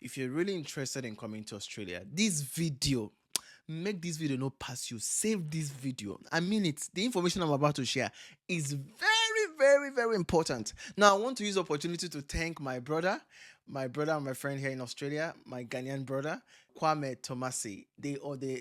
if you're really interested in coming to Australia, make this video not pass you. Save this video. I mean it. The information I'm about to share is very, very, very important. Now, I want to use the opportunity to thank my friend here in Australia, my Ghanaian brother, Kwame Tomasi. They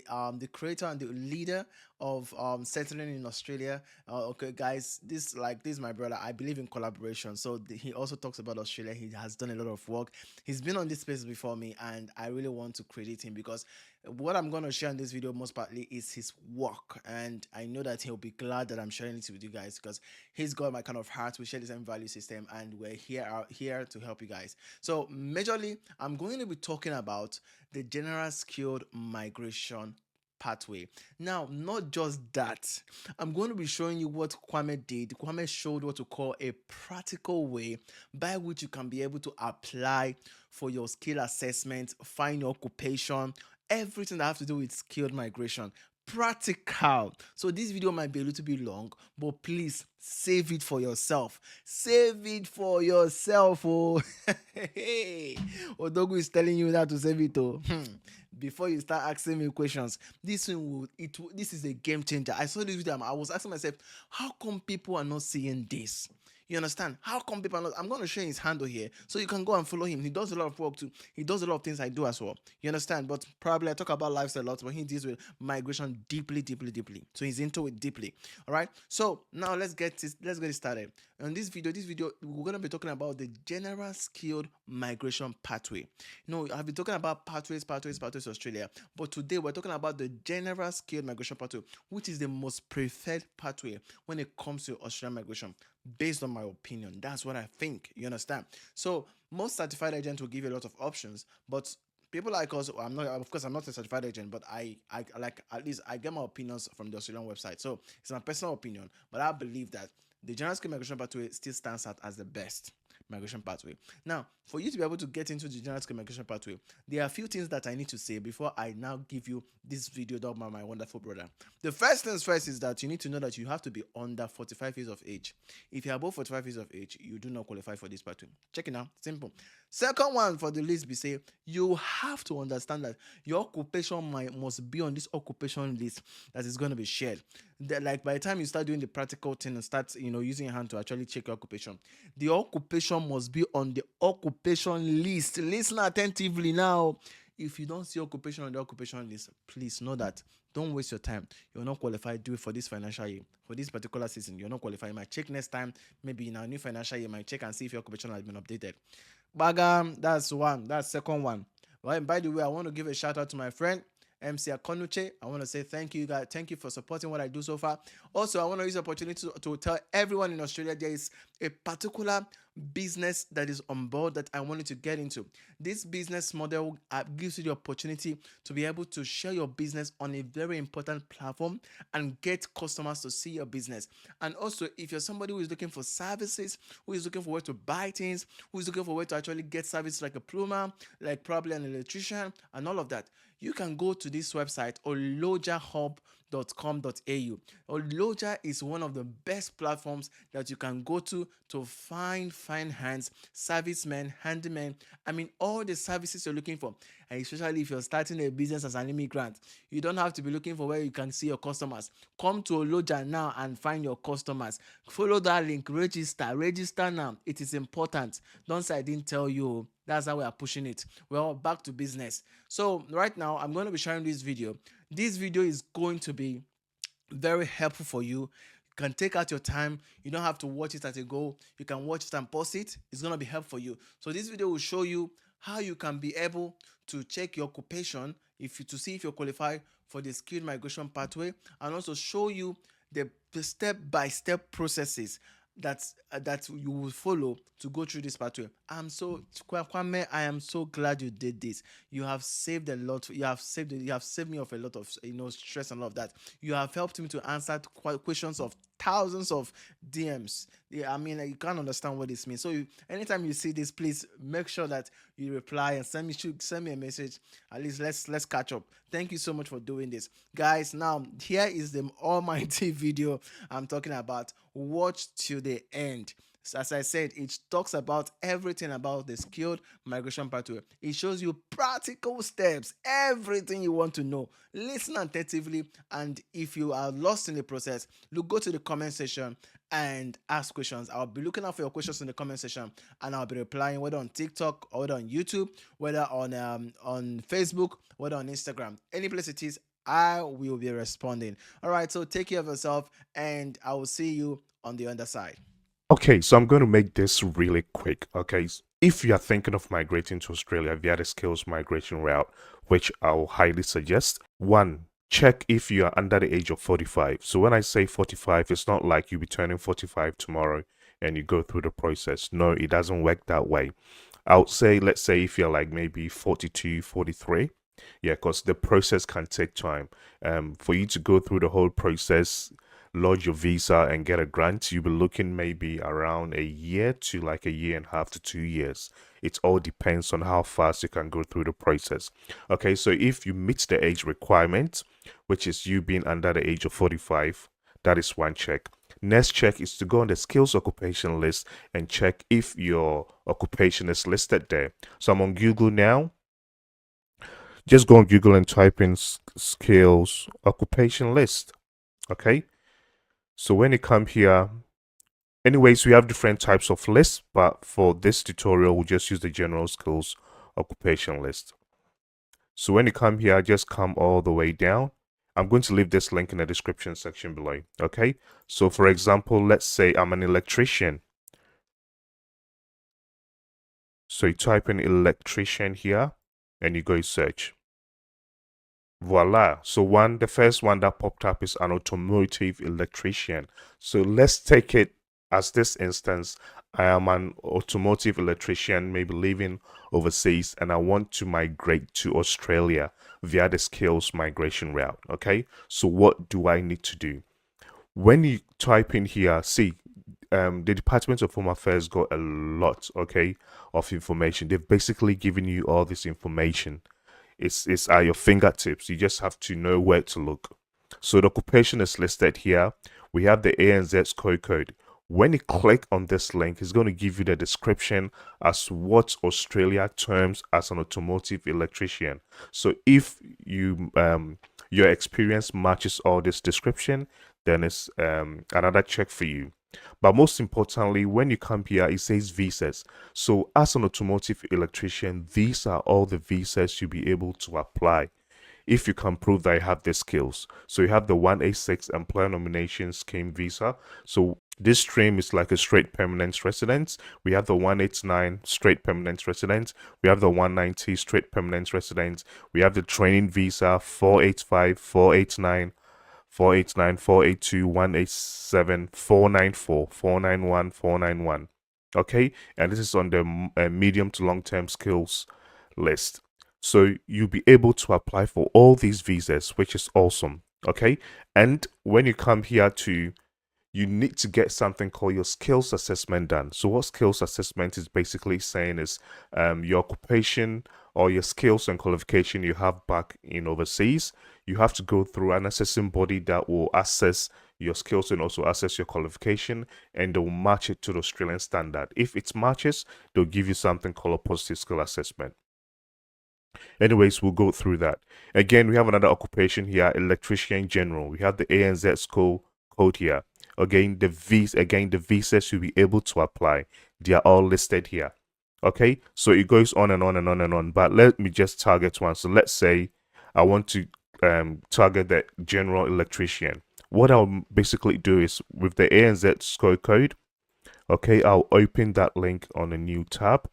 are the creator and the leader of settling in Australia. Okay, guys, this is my brother. I believe in collaboration. So he also talks about Australia. He has done a lot of work. He's been on this space before me, and I really want to credit him because what I'm going to share in this video most partly is his work, and I know that he'll be glad that I'm sharing it with you guys because he's got my kind of heart. We share the same value system, and we're here to help you guys. So majorly, I'm going to be talking about the general skilled migration pathway. Now, not just that, I'm going to be showing you what Kwame did. Kwame showed what to call a practical way by which you can be able to apply for your skill assessment, find your occupation, everything that have to do with skilled migration. Practical. So this video might be a little bit long, but please save it for yourself. Save it for yourself. Oh, hey, Odogu is telling you that to save it. Oh, before you start asking me questions, this is a game changer. I saw this video. I was asking myself, how come people are not seeing this? You understand? How come people are not? I'm going to share his handle here so you can go and follow him. He does a lot of work too. He does a lot of things I do as well. You understand? But probably I talk about lifestyle a lot, but he deals with migration deeply, deeply, deeply. So he's into it deeply. All right. So now let's get it started. In this video, we're going to be talking about the general skilled migration pathway. I've been talking about pathways Australia, but today we're talking about the general skilled migration pathway, which is the most preferred pathway when it comes to Australian migration. Based on my opinion, that's what I think. You understand? So most certified agents will give you a lot of options, but people like us, I'm not a certified agent, but I like, at least I get my opinions from the Australian website. So it's my personal opinion, but I believe that the general skilled migration pathway still stands out as the best migration pathway. Now, for you to be able to get into the general skilled migration pathway, there are a few things that I need to say before I now give you this video done by my wonderful brother. The first things first is that you need to know that you have to be under 45 years of age. If you're above 45 years of age, you do not qualify for this pathway. Check it out. Simple. Second one for the list, be say you have to understand that your occupation must be on this occupation list that is going to be shared. Like by the time you start doing the practical thing and start using your hand to actually check your occupation, the occupation must be on the occupation list. Listen attentively now. If you don't see occupation on the occupation list, please know that. Don't waste your time. You're not qualified. Do it for this financial year. For this particular season, you're not qualified. You might check next time. Maybe in our new financial year, you might check and see if your occupation has been updated. Bagam, that's one. That's second one. Well, by the way, I want to give a shout out to my friend MC Akonuche. I want to say thank you, guys. Thank you for supporting what I do so far. Also, I want to use the opportunity to tell everyone in Australia there is a particular business that is on board that I wanted to get into. This business model gives you the opportunity to be able to share your business on a very important platform and get customers to see your business. And also, if you're somebody who is looking for services, who is looking for where to buy things, who is looking for where to actually get service like a plumber, like probably an electrician, and all of that, you can go to this website, olojahub.com.au. Oloja is one of the best platforms that you can go to find hands, servicemen, handymen. I mean, all the services you're looking for, and especially if you're starting a business as an immigrant, you don't have to be looking for where you can see your customers. Come to Oloja now and find your customers. Follow that link, register now. It is important. Don't say I didn't tell you. That's how we are pushing it. Well, back to business. So right now, I'm going to be sharing this video. This video is going to be very helpful for you. You can take out your time. You don't have to watch it at a go. You can watch it and pause it. It's going to be helpful for you. So this video will show you how you can be able to check your occupation to see if you're qualified for the skilled migration pathway, and also show you the step-by-step processes that you will follow to go through this pathway. Kwame, I am so glad you did this. You have saved a lot. You have saved me of a lot of stress and all of that. You have helped me to answer questions of thousands of DMs. Yeah, I mean, you can't understand what this means. So anytime you see this, please make sure that you reply and send me a message. At least let's catch up. Thank you so much for doing this, guys. Now here is the almighty video I'm talking about. Watch till the end. So as I said, it talks about everything about the skilled migration pathway. It shows you practical steps, everything you want to know. Listen attentively, and if you are lost in the process, look, go to the comment section and ask questions. I'll be looking out for your questions in the comment section, and I'll be replying, whether on TikTok or whether on YouTube, whether on Facebook, whether on Instagram, any place it is. I will be responding. All right, so take care of yourself, and I will see you on the other side. Okay, so I'm going to make this really quick. Okay, if you are thinking of migrating to Australia via the skills migration route, which I'll highly suggest, one, check if you are under the age of 45. So when I say 45, it's not like you'll be turning 45 tomorrow and you go through the process. No, it doesn't work that way. I would say, let's say if you're like maybe 42, 43. Yeah, because the process can take time. For you to go through the whole process, lodge your visa and get a grant, you'll be looking maybe around a year to like a year and a half to 2 years. It all depends on how fast you can go through the process. Okay, so if you meet the age requirement, which is you being under the age of 45, that is one check. Next check is to go on the skills occupation list and check if your occupation is listed there. So I'm on Google now. Just go on Google and type in skills occupation list. Okay, so when you come here, anyways, we have different types of lists, but for this tutorial, we'll just use the general skills occupation list. So when you come here, just come all the way down. I'm going to leave this link in the description section below. Okay, so for example, let's say I'm an electrician. So you type in electrician here and you go search. Voila. So the first one that popped up is an automotive electrician. So let's take it as this instance. I am an automotive electrician, maybe living overseas, and I want to migrate to Australia via the skills migration route. Okay, so what do I need to do? When you type in here, see, the Department of Home Affairs got a lot, okay, of information. They've basically given you all this information. It's at your fingertips. You just have to know where to look. So the occupation is listed here. We have the ANZ SCOE code. When you click on this link, it's going to give you the description as what Australia terms as an automotive electrician. So if you your experience matches all this description, then it's another check for you. But most importantly, when you come here, it says visas. So as an automotive electrician, these are all the visas you'll be able to apply if you can prove that you have the skills. So you have the 186 Employer Nomination Scheme visa. So this stream is like a straight permanent resident. We have the 189 straight permanent resident. We have the 190 straight permanent resident. We have the training visa 485, 489, 489, 482, 187, 494, 491, 491. Okay, and this is on the medium to long term skills list. So you'll be able to apply for all these visas, which is awesome. Okay, and when you come here you need to get something called your skills assessment done. So what skills assessment is basically saying is your occupation or your skills and qualification you have back in overseas. You have to go through an assessing body that will assess your skills and also assess your qualification, and they'll match it to the Australian standard. If it matches, they'll give you something called a positive skill assessment. Anyways, we'll go through that. Again, we have another occupation here, electrician general. We have the ANZ SCOE code here. Again, the visas you'll be able to apply. They are all listed here. Okay, so it goes on and on and on and on. But let me just target one. So let's say I want to target the general electrician. What I'll basically do is with the ANZ SCOE code, okay, I'll open that link on a new tab.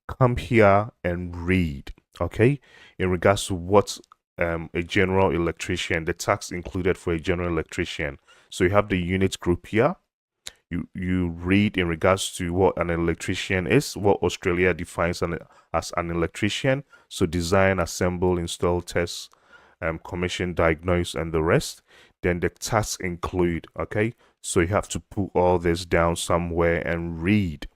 Come here and read. Okay, in regards to what a general electrician, the tax included for a general electrician. So you have the unit group here. You read in regards to what an electrician is, what Australia defines as an electrician. So design, assemble, install, test, commission, diagnose, and the rest. Then the tasks include. Okay, so you have to put all this down somewhere and read.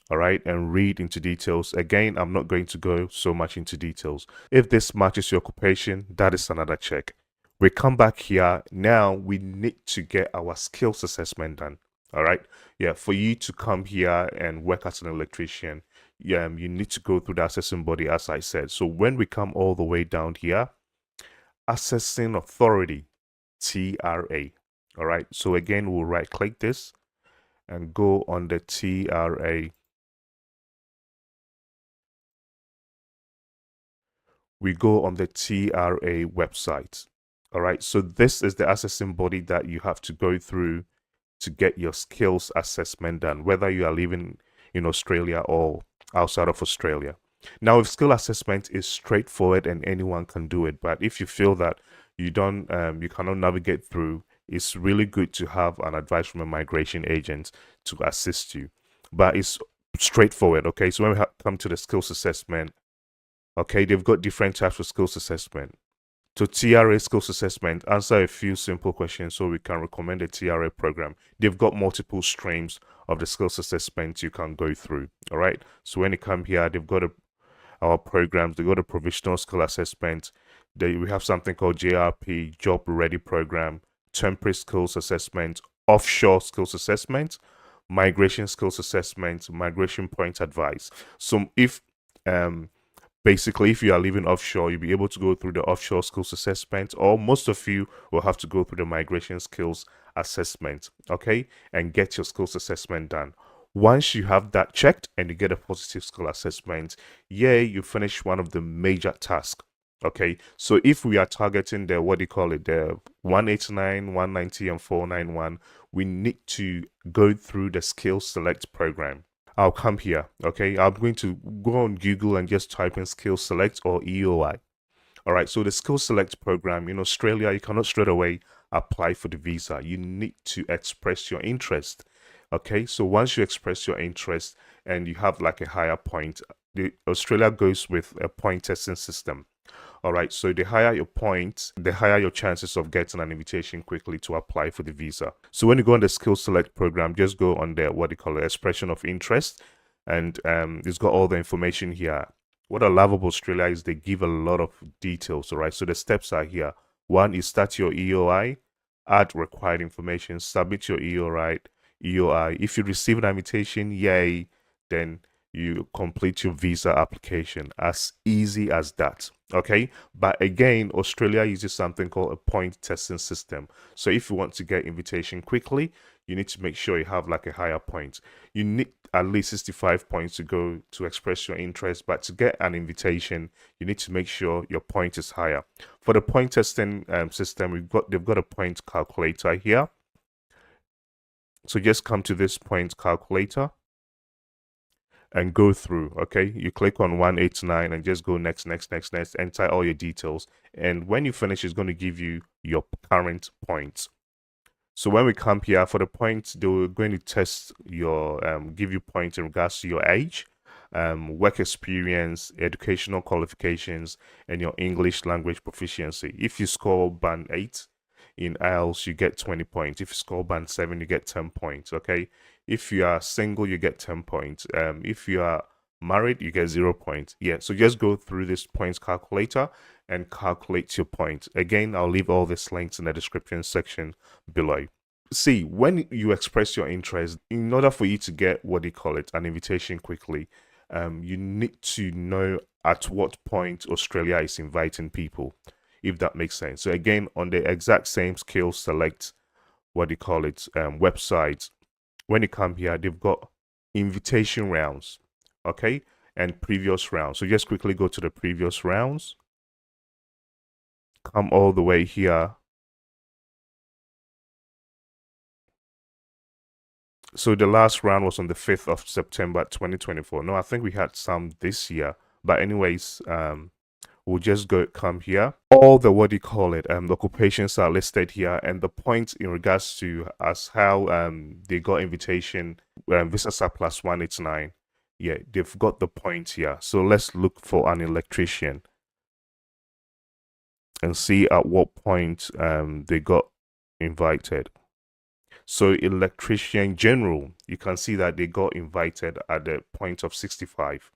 All right, and read into details. Again, I'm not going to go so much into details. If this matches your occupation, that is another check. We come back here. Now we need to get our skills assessment done. All right. Yeah. For you to come here and work as an electrician, you need to go through the assessing body, as I said. So when we come all the way down here, assessing authority, TRA. All right. So again, we'll right click this and go on the TRA. We go on the TRA website. All right. So this is the assessing body that you have to go through to get your skills assessment done, whether you are living in Australia or outside of Australia. Now, if skill assessment is straightforward and anyone can do it, but if you feel that you cannot navigate through, it's really good to have an advice from a migration agent to assist you. But it's straightforward. Okay, so when we come to the skills assessment, okay, they've got different types of skills assessment. So TRA skills assessment, answer a few simple questions so we can recommend a TRA program. They've got multiple streams of the skills assessment you can go through. All right. So when you come here, they've got our programs. They've got a provisional skill assessment. We have something called JRP, Job Ready Program, temporary skills assessment, offshore skills assessment, migration skills assessment, migration point advice. So if basically, if you are living offshore, you'll be able to go through the offshore skills assessment, or most of you will have to go through the migration skills assessment, okay, and get your skills assessment done. Once you have that checked and you get a positive skill assessment, you finish one of the major tasks. Okay, so if we are targeting the the 189, 190, and 491, we need to go through the skills select program. I'll come here. Okay, I'm going to go on Google and just type in skills select or EOI. All right, so the skills select program in Australia, you cannot straight away apply for the visa. You need to express your interest. Okay, so once you express your interest and you have like a higher point, Australia goes with a point testing system. All right, so the higher your points, the higher your chances of getting an invitation quickly to apply for the visa. So when you go on the skill select program, just go on the expression of interest, and it's got all the information here. What I love about Australia is they give a lot of details. All right, so the steps are here. One is start your EOI, add required information, submit your EOI. If you receive an invitation, yay, then you complete your visa application. As easy as that. Okay, but again, Australia uses something called a point testing system. So if you want to get invitation quickly, you need to make sure you have like a higher point. You need at least 65 points to go to express your interest, but to get an invitation, you need to make sure your point is higher. For the point testing system, they've got a point calculator here. So just come to this point calculator and go through. Okay, you click on 189 and just go next, enter all your details, and when you finish, it's going to give you your current points. So when we come here for the points, they're going to test your give you points in regards to your age, work experience, educational qualifications, and your English language proficiency. If you score band 8 in IELTS, you get 20 points. If you score band 7, you get 10 points. Okay, if you are single, you get 10 points. If you are married, you get 0 points. Yeah, so just go through this points calculator and calculate your points. Again, I'll leave all these links in the description section below. See, when you express your interest, in order for you to get an invitation quickly, you need to know at what point Australia is inviting people, if that makes sense. So again, on the exact same skills select website, when you come here, they've got invitation rounds, okay, and previous rounds. So just quickly go to the previous rounds, come all the way here. So the last round was on the 5th of September 2024. No, I think we had some this year, but anyways, we'll just come here. All the the occupations are listed here, and the points in regards to how they got invitation, visas are plus 189. Yeah, they've got the points here. So let's look for an electrician and see at what point they got invited. So electrician general, you can see that they got invited at the point of 65.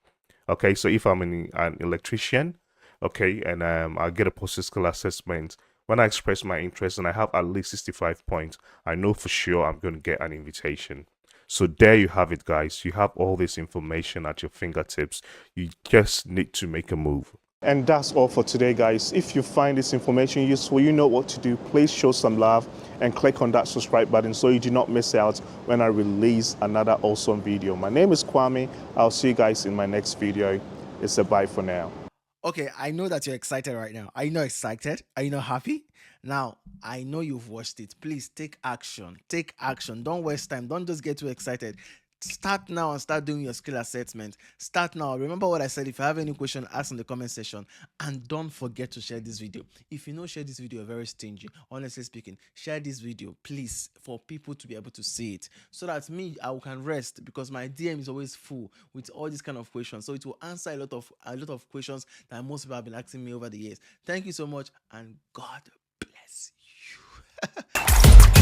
Okay, so if I'm an electrician, okay, and I'll get a post skill assessment When I express my interest and I have at least 65 points, I know for sure I'm going to get an invitation. So there you have it, guys. You have all this information at your fingertips. You just need to make a move. And that's all for today, guys. If you find this information useful, you know what to do. Please show some love and click on that subscribe button so you do not miss out when I release another awesome video. My name is Kwame. I'll see you guys in my next video. It's a bye for now. Okay, I know that you're excited right now. Are you not excited? Are you not happy? Now, I know you've watched it. Please take action. Take action. Don't waste time. Don't just get too excited. Start now and start doing your skill assessment. Start now. Remember what I said. If you have any question, ask in the comment section. And don't forget to share this video. If you know share this video, you're very stingy. Honestly speaking, share this video, please, for people to be able to see it. So that I can rest, because my DM is always full with all these kind of questions. So it will answer a lot of questions that most people have been asking me over the years. Thank you so much, and God bless you.